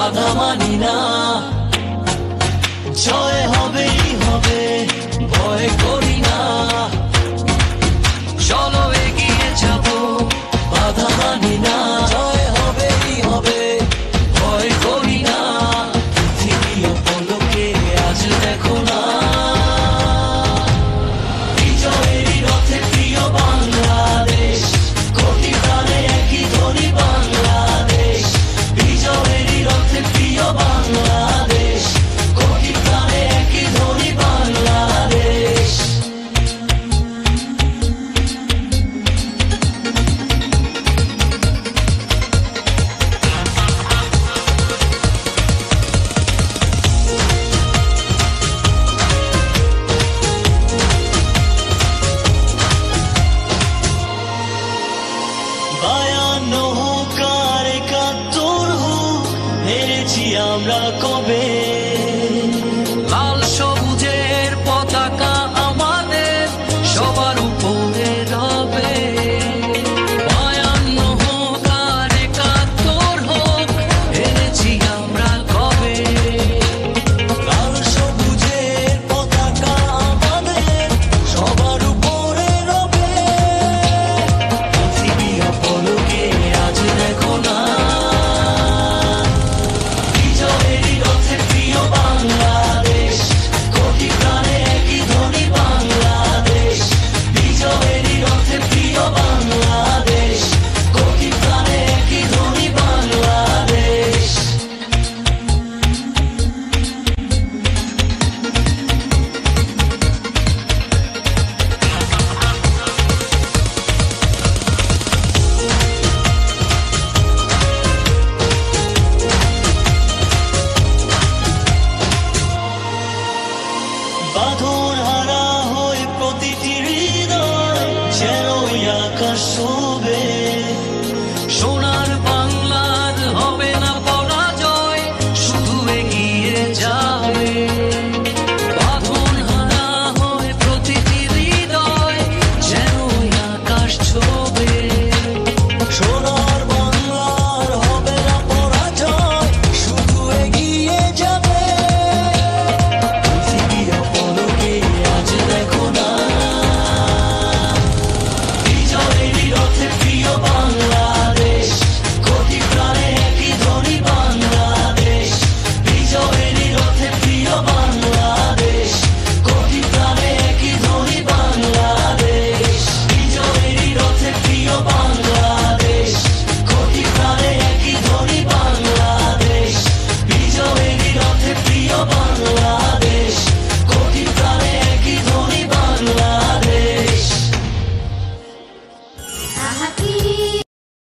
বাধা মানি না। জয় হবেই হবে, ভয় করি না। চলো এগিয়ে যাব, বাধা মানি না। জয় হবেই হবে, ভয় করি না। পৃথিবী অপলোকে আজ দেখো না, বিজয়েরই রথে প্রিয় বাংলাদেশ। কোটি প্রাণে একই ধ্বনি বাংলাদেশ। বিজয়েরই রথে প্রিয় বাংলাদেশ। কোটি প্রাণে একই ধ্বনি বাংলাদেশ। বায়ান্ন হোক আর ৭১ হোক, হেরেছি আমরা কবে।